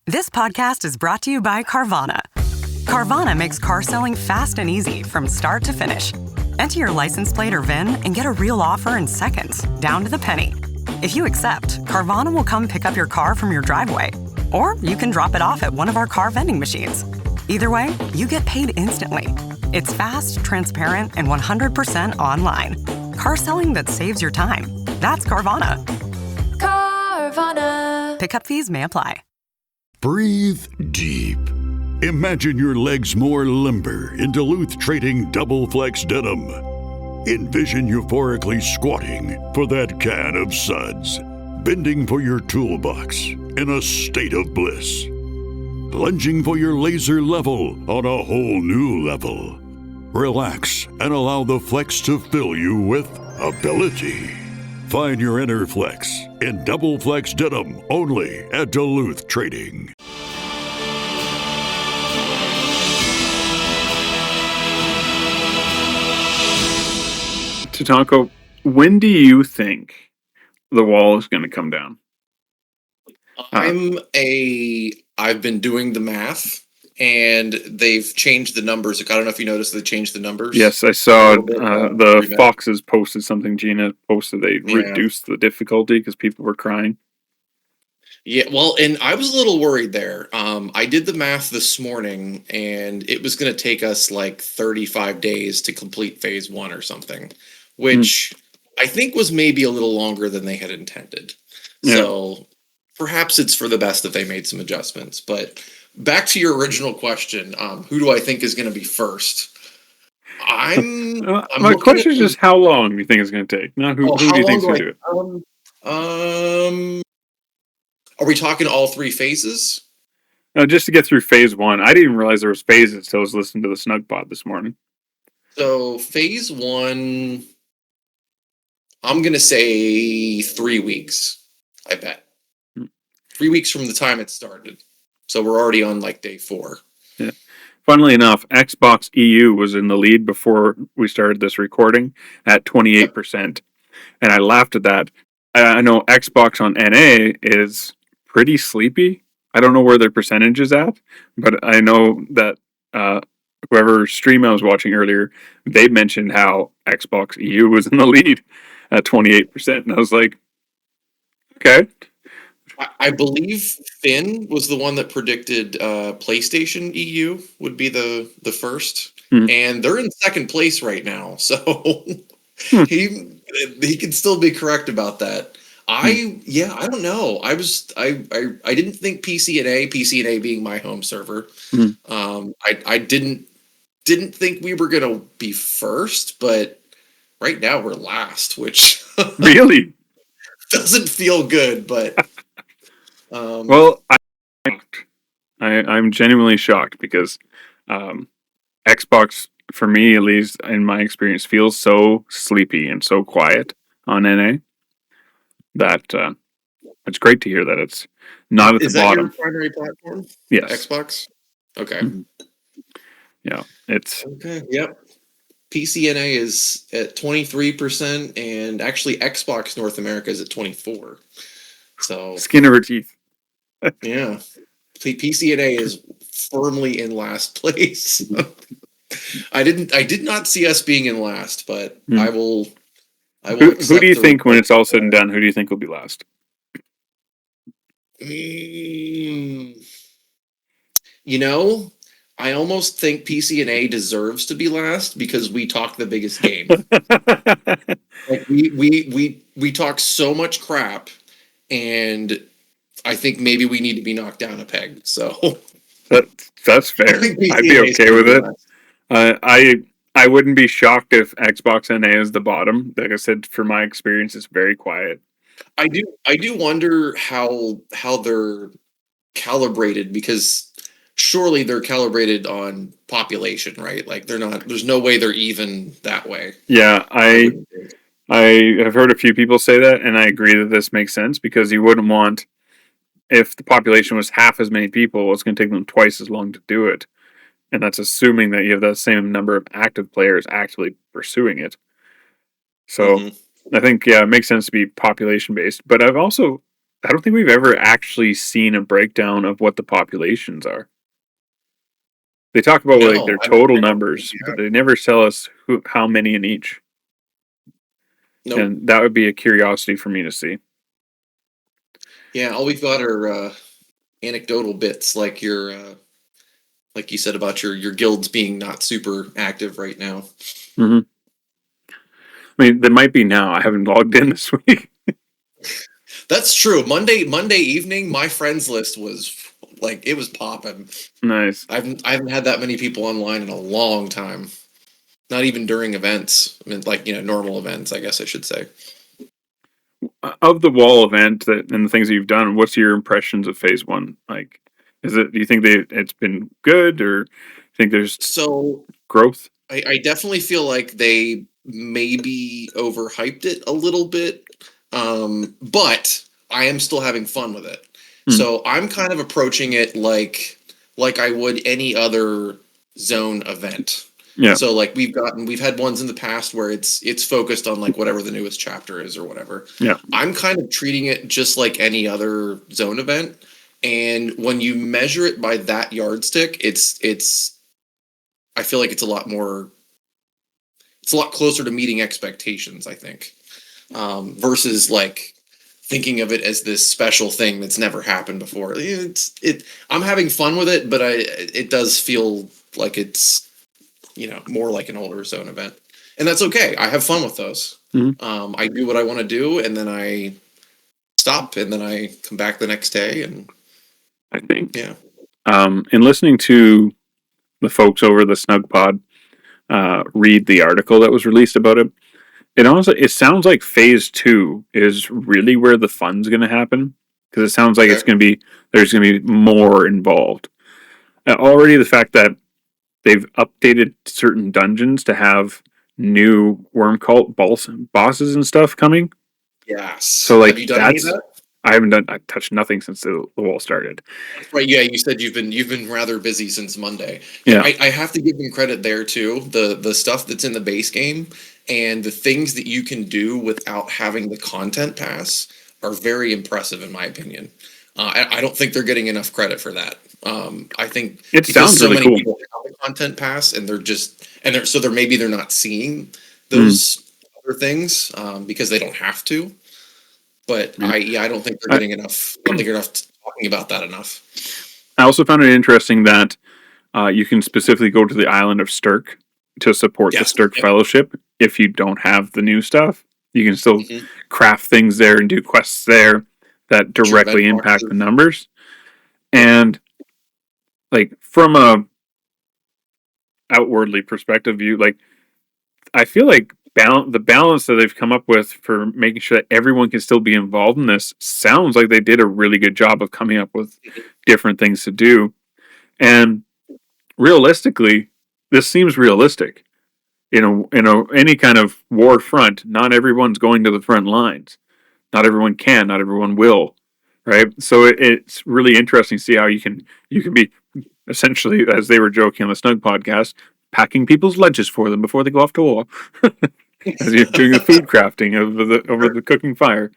This podcast is brought to you by Carvana. Carvana makes car selling fast and easy from start to finish. Enter your license plate or VIN and get a real offer in seconds, down to the penny. If you accept, Carvana will come pick up your car from your driveway. Or you can drop it off at one of our car vending machines. Either way, you get paid instantly. It's fast, transparent, and 100% online. Car selling that saves your time. That's Carvana. Carvana. Pickup fees may apply. Breathe deep. Imagine your legs more limber in Duluth Trading Double Flex Denim. Envision euphorically squatting for that can of suds, bending for your toolbox in a state of bliss, lunging for your laser level on a whole new level. Relax and allow the flex to fill you with ability. Find your inner flex in Double Flex Denim only at Duluth Trading. Tatanko, when do you think the wall is going to come down? I've been doing the math, and they've changed the numbers. I don't know if you noticed they changed the numbers. Yes, I saw the Foxes posted something. Gina posted they reduced the difficulty because people were crying. Yeah, well, and I was a little worried there. I did the math this morning, and it was going to take us like 35 days to complete phase 1 or something, which I think was maybe a little longer than they had intended. Yeah. So perhaps it's for the best that they made some adjustments. But back to your original question, who do I think is going to be first? My question is just how long do you think it's going to take? Not who do you think is going to do it? Are we talking all 3 phases? No, just to get through phase 1. I didn't even realize there was phases until I was listening to the Snug Pod this morning. So phase 1, I'm going to say 3 weeks, I bet. 3 weeks from the time it started. So we're already on like day 4. Yeah. Funnily enough, Xbox EU was in the lead before we started this recording at 28%. And I laughed at that. I know Xbox on NA is pretty sleepy. I don't know where their percentage is at, but I know that whoever stream I was watching earlier, they mentioned how Xbox EU was in the lead at 28%. And I was like, okay. I believe Finn was the one that predicted PlayStation EU would be the first. And they're in second place right now. So he can still be correct about that. I don't know. I didn't think PCNA being my home server. I didn't think we were gonna be first, but right now we're last, which really doesn't feel good. But well, I'm genuinely shocked because Xbox, for me at least in my experience, feels so sleepy and so quiet on NA. That it's great to hear that it's not at the bottom. Is that your primary platform? Yes. Xbox? Okay. Yeah, it's... Okay, yep. PCNA is at 23%, and actually Xbox North America is at 24%. So... Skin of her teeth. Yeah. PCNA is firmly in last place. I did not see us being in last, but I will... Who do you think, when it's all said and done, who do you think will be last? You know, I almost think PCNA deserves to be last because we talk the biggest game. Like we talk so much crap, and I think maybe we need to be knocked down a peg. So that's fair. I'd be okay with it. I wouldn't be shocked if Xbox NA is the bottom. Like I said, for my experience, it's very quiet. I do wonder how they're calibrated, because surely they're calibrated on population, right? Like they're not. There's no way they're even that way. Yeah, I have heard a few people say that, and I agree that this makes sense, because you wouldn't want, if the population was half as many people, it's going to take them twice as long to do it. And that's assuming that you have the same number of active players actively pursuing it. So I think, it makes sense to be population-based. But I've also I don't think we've ever actually seen a breakdown of what the populations are. They talk about like No, their I don't total think numbers, we but have. they never tell us how many in each. Nope. And that would be a curiosity for me to see. Yeah, all we've got are anecdotal bits, like like you said about your guilds being not super active right now. Mm-hmm. I mean, they might be now. I haven't logged in this week. That's true. Monday evening, my friends list was like it was popping. Nice. I haven't had that many people online in a long time. Not even during events. I mean, like normal events, I guess I should say. Of the wall event and the things that you've done, what's your impressions of phase one? Like, do you think it's been good, or think there's So growth? I definitely feel like they maybe overhyped it a little bit, but I am still having fun with it. Hmm. So I'm kind of approaching it like I would any other zone event. Yeah. So like we've had ones in the past where it's focused on like whatever the newest chapter is or whatever. Yeah. I'm kind of treating it just like any other zone event. And when you measure it by that yardstick, it's I feel like it's a lot closer to meeting expectations, I think, versus like thinking of it as this special thing that's never happened before. I'm having fun with it, but it does feel like it's more like an older zone event, and that's okay. I have fun with those. Mm-hmm. I do what I want to do, and then I stop, and then I come back the next day, and I think. yeah. In listening to the folks over the Snug Pod read the article that was released about it, it sounds like phase two is really where the fun's going to happen, because it sounds like Okay. there's going to be more involved. Already the fact that they've updated certain dungeons to have new worm cult bosses and stuff coming. Yes. So like have you done any of that? I touched nothing since the wall started. Right, yeah, you said you've been rather busy since Monday. Yeah. I have to give them credit there too. The stuff that's in the base game and the things that you can do without having the content pass are very impressive in my opinion. I don't think they're getting enough credit for that. I think It because sounds so really many cool. people have the content pass and they're maybe they're not seeing those other things because they don't have to. But I don't think they're getting enough. I don't think they're enough talking about that enough. I also found it interesting that you can specifically go to the island of Stirk to support the Yes. Stirk Yep. Fellowship. If you don't have the new stuff, you can still Mhm. craft things there and do quests there that directly event impact the boxes. numbers. Yep. And like from a outwardly perspective view, like I feel like the balance that they've come up with for making sure that everyone can still be involved in this sounds like they did a really good job of coming up with different things to do. And realistically, this seems realistic. Any kind of war front, not everyone's going to the front lines. Not everyone can, not everyone will. Right? So it's really interesting to see how you can be essentially, as they were joking on the Snug podcast, packing people's lunches for them before they go off to war. As you're doing the food crafting over the cooking fire.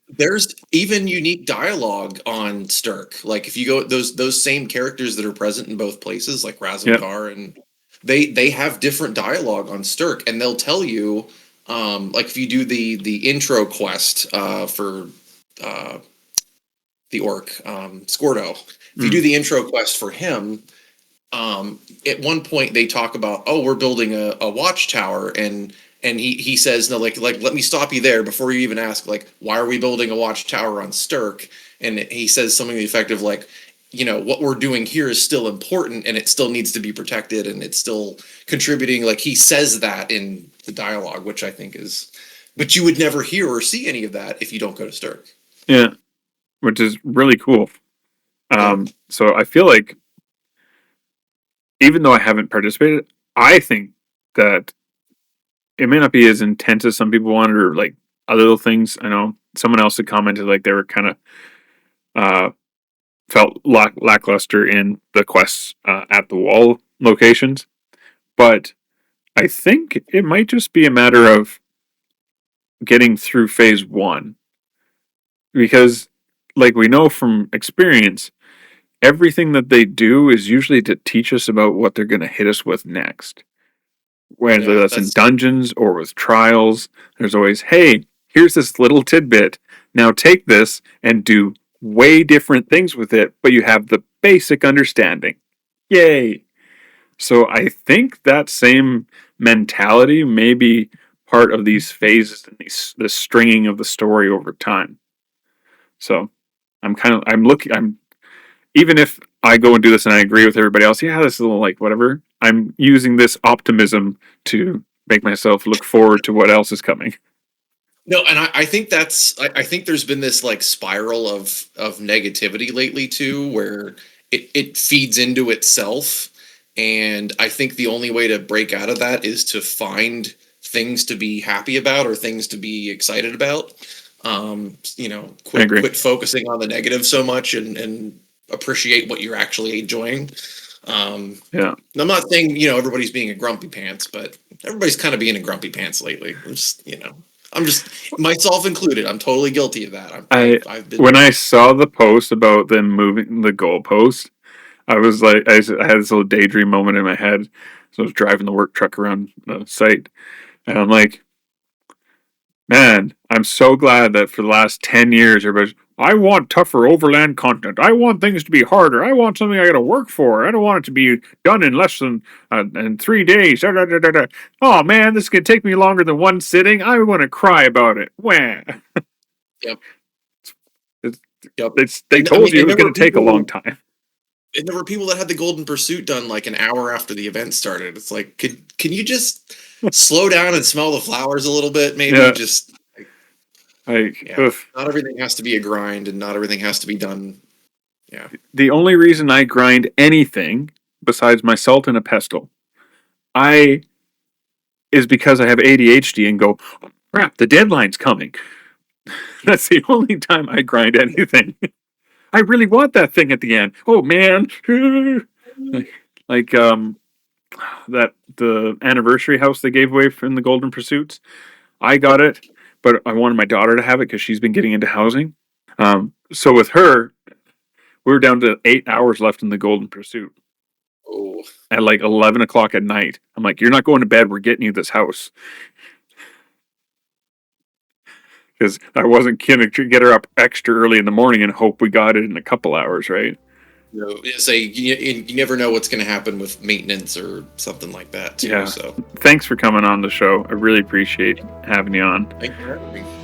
There's even unique dialogue on Stirk. Like if you go those same characters that are present in both places, like Razumkar, and they have different dialogue on Stirk, and they'll tell you, like if you do the intro quest for the orc Squirto, if you do the intro quest for him, at one point they talk about, oh, we're building a watchtower, and he says, no, like let me stop you there before you even ask, like, why are we building a watchtower on Stirk? And he says something to the effect of like, what we're doing here is still important and it still needs to be protected and it's still contributing. Like he says that in the dialogue, which I think is, but you would never hear or see any of that if you don't go to Stirk. Yeah, which is really cool. So I feel like, even though I haven't participated, I think that it may not be as intense as some people wanted, or like other little things. I know someone else had commented like they were kind of felt lackluster in the quests at the wall locations, but I think it might just be a matter of getting through phase one, because like we know from experience, everything that they do is usually to teach us about what they're going to hit us with next. Whether that's in dungeons or with trials, there's always, hey, here's this little tidbit. Now take this and do way different things with it, but you have the basic understanding. Yay! So I think that same mentality may be part of these phases and the stringing of the story over time. So I'm even if I go and do this and I agree with everybody else, yeah, this is a little like whatever. I'm using this optimism to make myself look forward to what else is coming. No, and I think I think there's been this like spiral of negativity lately too, where it feeds into itself. And I think the only way to break out of that is to find things to be happy about or things to be excited about. Quit focusing on the negative so much and appreciate what you're actually enjoying. I'm not saying, everybody's being a grumpy pants, but everybody's kind of being a grumpy pants lately. I'm just myself included. I'm totally guilty of that. When I saw the post about them moving the goalpost, I was like, I had this little daydream moment in my head. So I was driving the work truck around the site, and I'm like, man, I'm so glad that for the last 10 years, everybody's, I want tougher overland content. I want things to be harder. I want something I got to work for. I don't want it to be done in less than in 3 days. Oh, man, this is going to take me longer than one sitting. I want to cry about it. Wah. Yep. They told you it was going to take a long time. And there were people that had the Golden Pursuit done like an hour after the event started. It's like, can you just slow down and smell the flowers a little bit? Maybe just... not everything has to be a grind, and not everything has to be done. Yeah. The only reason I grind anything besides my salt and a pestle, is because I have ADHD and go, oh, crap, the deadline's coming. That's the only time I grind anything. I really want that thing at the end. Oh man, that the anniversary house they gave away from the Golden Pursuits. I got it. But I wanted my daughter to have it because she's been getting into housing. So with her, we were down to 8 hours left in the Golden Pursuit. Oh. At like 11 o'clock at night. I'm like, you're not going to bed. We're getting you this house. Because I wasn't going to get her up extra early in the morning and hope we got it in a couple hours, right? You never know what's going to happen with maintenance or something like that too. Yeah. So thanks for coming on the show. I really appreciate having you on. Thank you for having me.